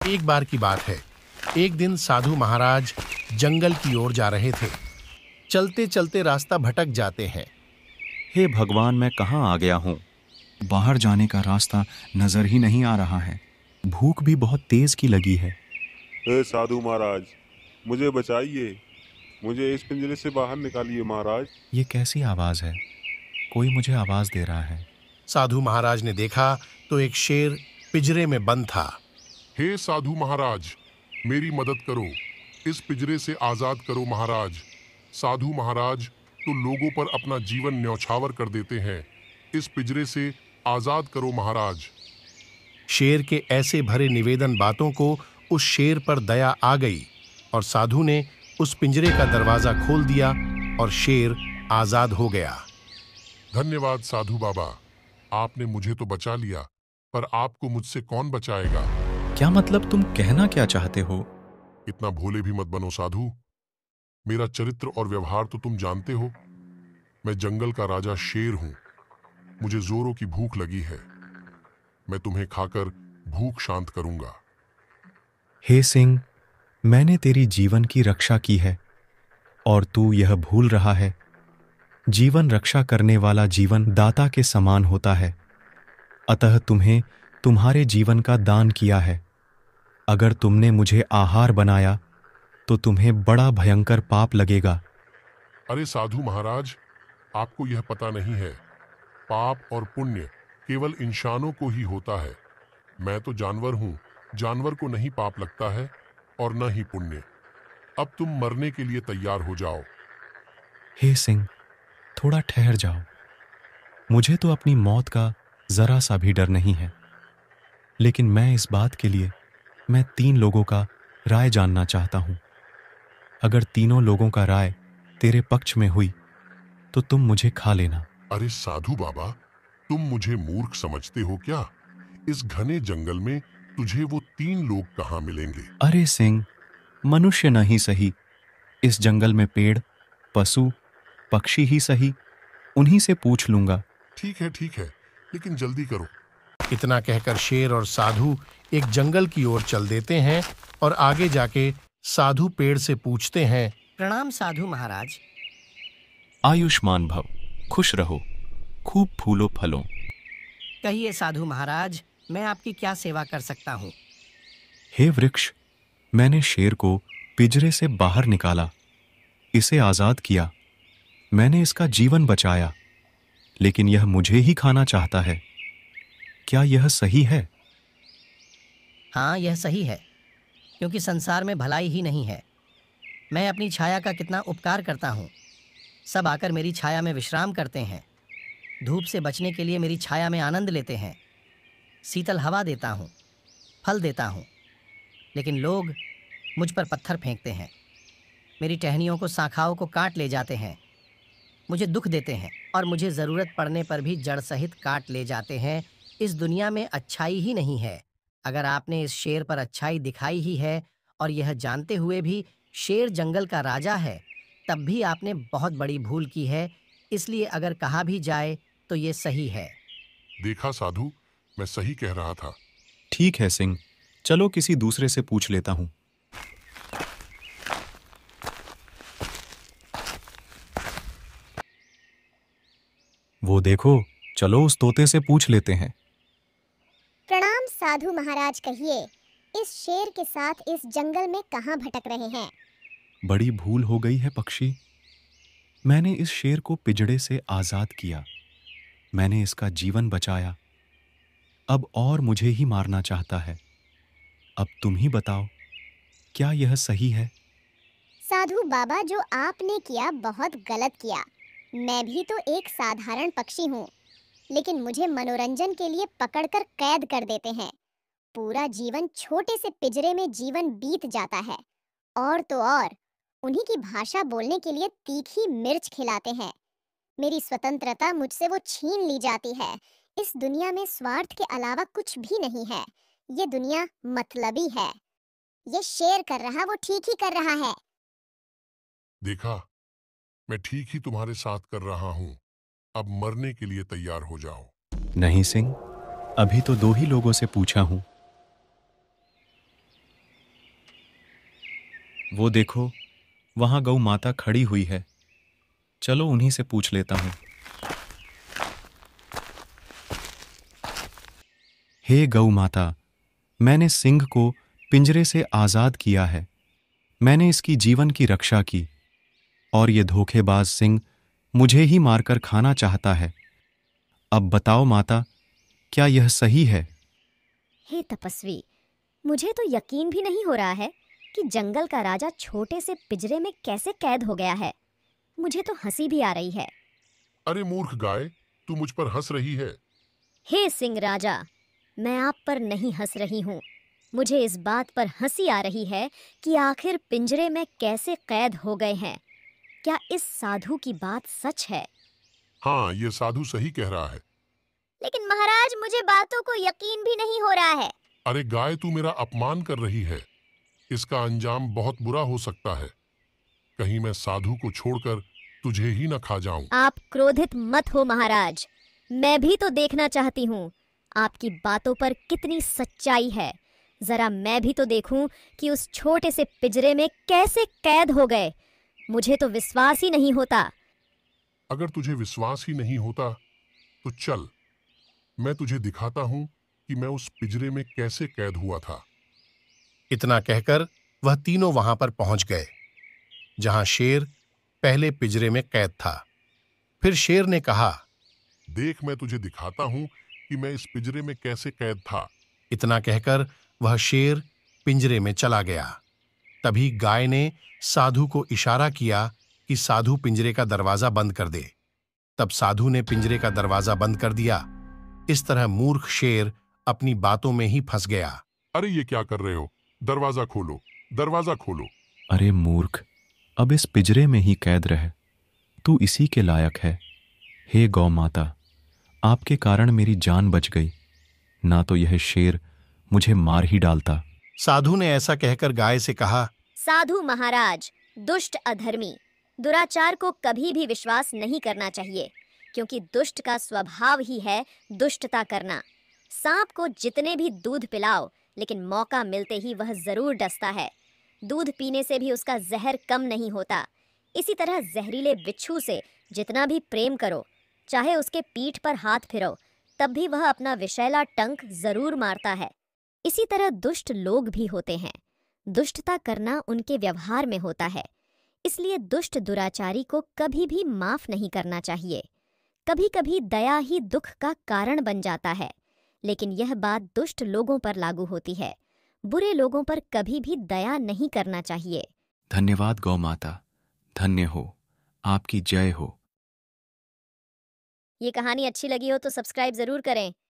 एक बार की बात है। एक दिन साधु महाराज जंगल की ओर जा रहे थे। चलते चलते रास्ता भटक जाते हैं। हे भगवान, मैं कहाँ आ गया हूँ? बाहर जाने का रास्ता नजर ही नहीं आ रहा है। भूख भी बहुत तेज की लगी है। हे साधु महाराज, मुझे बचाइए। मुझे इस पिंजरे से बाहर निकालिए महाराज। ये कैसी आवाज है? कोई मुझे आवाज दे रहा है। साधु महाराज ने देखा तो एक शेर पिंजरे में बंद था। हे साधु महाराज, मेरी मदद करो, इस पिंजरे से आजाद करो महाराज। साधु महाराज तो लोगों पर अपना जीवन न्यौछावर कर देते हैं, इस पिंजरे से आजाद करो महाराज। शेर के ऐसे भरे निवेदन बातों को उस शेर पर दया आ गई और साधु ने उस पिंजरे का दरवाजा खोल दिया और शेर आजाद हो गया। धन्यवाद साधु बाबा, आपने मुझे तो बचा लिया, पर आपको मुझसे कौन बचाएगा? क्या मतलब, तुम कहना क्या चाहते हो? इतना भोले भी मत बनो साधु। मेरा चरित्र और व्यवहार तो तुम जानते हो। मैं जंगल का राजा शेर हूं। मुझे जोरों की भूख लगी है। मैं तुम्हें खाकर भूख शांत करूंगा। हे सिंह, मैंने तेरी जीवन की रक्षा की है और तू यह भूल रहा है। जीवन रक्षा करने वाला जीवन दाता के समान होता है। अतः तुम्हें तुम्हारे जीवन का दान किया है। अगर तुमने मुझे आहार बनाया तो तुम्हें बड़ा भयंकर पाप लगेगा। अरे साधु महाराज, आपको यह पता नहीं है, पाप और पुण्य केवल इंसानों को ही होता है। मैं तो जानवर हूं, जानवर को नहीं पाप लगता है और न ही पुण्य। अब तुम मरने के लिए तैयार हो जाओ। हे सिंह, थोड़ा ठहर जाओ। मुझे तो अपनी मौत का जरा सा भी डर नहीं है, लेकिन मैं इस बात के लिए 3 लोगों का राय जानना चाहता हूं। अगर तीनों लोगों का राय तेरे पक्ष में हुई तो तुम मुझे खा लेना। अरे साधु बाबा, तुम मुझे मूर्ख समझते हो क्या? इस घने जंगल में तुझे वो 3 लोग कहाँ मिलेंगे? अरे सिंह, मनुष्य नहीं सही, इस जंगल में पेड़, पशु, पक्षी ही सही, उन्हीं से पूछ लूंगा। ठीक है, लेकिन जल्दी करो। इतना कहकर शेर और साधु एक जंगल की ओर चल देते हैं और आगे जाके साधु पेड़ से पूछते हैं। प्रणाम साधु महाराज। आयुष्मान भव, खुश रहो, खूब फूलो फलो। कहिए साधु महाराज, मैं आपकी क्या सेवा कर सकता हूँ? हे वृक्ष, मैंने शेर को पिंजरे से बाहर निकाला, इसे आजाद किया। मैंने इसका जीवन बचाया, लेकिन यह मुझे ही खाना चाहता है। क्या यह सही है? हाँ, यह सही है, क्योंकि संसार में भलाई ही नहीं है। मैं अपनी छाया का कितना उपकार करता हूँ। सब आकर मेरी छाया में विश्राम करते हैं। धूप से बचने के लिए मेरी छाया में आनंद लेते हैं। शीतल हवा देता हूँ, फल देता हूँ, लेकिन लोग मुझ पर पत्थर फेंकते हैं। मेरी टहनियों को, शाखाओं को काट ले जाते हैं, मुझे दुख देते हैं और मुझे ज़रूरत पड़ने पर भी जड़ सहित काट ले जाते हैं। इस दुनिया में अच्छाई ही नहीं है। अगर आपने इस शेर पर अच्छाई दिखाई ही है और यह जानते हुए भी शेर जंगल का राजा है, तब भी आपने बहुत बड़ी भूल की है। इसलिए अगर कहा भी जाए तो ये सही है। देखा साधु, मैं सही कह रहा था। ठीक है सिंह, चलो किसी दूसरे से पूछ लेता हूं। वो देखो, चलो उस तोते से पूछ लेते हैं। प्रणाम साधु महाराज, कहिए, इस शेर के साथ इस जंगल में कहाँ भटक रहे हैं? बड़ी भूल हो गई है पक्षी। मैंने इस शेर को पिंजड़े से आजाद किया, मैंने इसका जीवन बचाया। अब और मुझे ही मारना चाहता है। अब तुम ही बताओ, क्या यह सही है? साधु बाबा, जो आपने किया बहुत गलत किया। मैं भी तो एक साधारण पक्षी हूँ, लेकिन मुझे मनोरंजन के लिए पकड़कर कैद कर देते हैं। पूरा जीवन छोटे से पिंजरे में जीवन बीत जाता है, और तो और उन्हीं की भाषा बोलने के लिए तीखी मिर्च खिलाते हैं। मेरी स्वतंत्रता मुझसे वो छीन ली जाती है। इस दुनिया में स्वार्थ के अलावा कुछ भी नहीं है। ये दुनिया मतलबी है। ये शेर कर रहा वो ठीक ही कर रहा है। देखा, मैं ठीक ही तुम्हारे साथ कर रहा हूँ। अब मरने के लिए तैयार हो जाओ। नहीं सिंह, अभी तो 2 ही लोगों से पूछा हूं। वो देखो, वहां गौ माता खड़ी हुई है। चलो उन्हीं से पूछ लेता हूं। हे गौ माता, मैंने सिंह को पिंजरे से आजाद किया है। मैंने इसकी जीवन की रक्षा की और ये धोखेबाज सिंह मुझे ही मारकर खाना चाहता है। अब बताओ माता, क्या यह सही है? हे तपस्वी, मुझे तो यकीन भी नहीं हो रहा है कि जंगल का राजा छोटे से पिंजरे में कैसे कैद हो गया है। मुझे तो हंसी भी आ रही है। अरे मूर्ख गाय, तू मुझ पर हंस रही है। हे सिंह राजा, मैं आप पर नहीं हंस रही हूँ। मुझे इस बात पर हंसी आ रही है कि आखिर पिंजरे में कैसे कैद हो गए हैं। क्या इस साधु की बात सच है? हाँ, ये साधु सही कह रहा है। लेकिन महाराज, मुझे बातों को यकीन भी नहीं हो रहा है। अरे गाय, तू मेरा अपमान कर रही है। इसका अंजाम बहुत बुरा हो सकता है। कहीं मैं साधु को छोड़कर तुझे ही न खा जाऊं। आप क्रोधित मत हो महाराज, मैं भी तो देखना चाहती हूँ आपकी बातों पर कितनी सच्चाई है। जरा मैं भी तो देखूं कि उस छोटे से पिंजरे में कैसे कैद हो गए। मुझे तो विश्वास ही नहीं होता। अगर तुझे विश्वास ही नहीं होता तो चल, मैं तुझे दिखाता हूं कि मैं उस पिंजरे में कैसे कैद हुआ था। इतना कहकर वह तीनों वहां पर पहुंच गए जहां शेर पहले पिंजरे में कैद था। फिर शेर ने कहा, देख, मैं तुझे दिखाता हूं कि मैं इस पिंजरे में कैसे कैद था। इतना कहकर वह शेर पिंजरे में चला गया। तभी गाय ने साधु को इशारा किया कि साधु पिंजरे का दरवाजा बंद कर दे। तब साधु ने पिंजरे का दरवाजा बंद कर दिया। इस तरह मूर्ख शेर अपनी बातों में ही फंस गया। अरे ये क्या कर रहे हो? दरवाजा खोलो, दरवाजा खोलो। अरे मूर्ख, अब इस पिंजरे में ही कैद रह, तू इसी के लायक है। हे गौ माता, आपके कारण मेरी जान बच गई, ना तो यह शेर मुझे मार ही डालता। साधु ने ऐसा कहकर गाय से कहा, साधु महाराज, दुष्ट अधर्मी, दुराचार को कभी भी विश्वास नहीं करना चाहिए, क्योंकि दुष्ट का स्वभाव ही है दुष्टता करना। सांप को जितने भी दूध पिलाओ, लेकिन मौका मिलते ही वह जरूर डसता है। दूध पीने से भी उसका जहर कम नहीं होता। इसी तरह जहरीले बिच्छू से जितना भी प्रेम करो, चाहे उसके पीठ पर हाथ फिरो, तब भी वह अपना विषैला टंक जरूर मारता है। इसी तरह दुष्ट लोग भी होते हैं। दुष्टता करना उनके व्यवहार में होता है। इसलिए दुष्ट दुराचारी को कभी भी माफ नहीं करना चाहिए। कभी कभी दया ही दुख का कारण बन जाता है, लेकिन यह बात दुष्ट लोगों पर लागू होती है। बुरे लोगों पर कभी भी दया नहीं करना चाहिए। धन्यवाद गौ माता, धन्य हो, आपकी जय हो। ये कहानी अच्छी लगी हो तो सब्सक्राइब जरूर करें।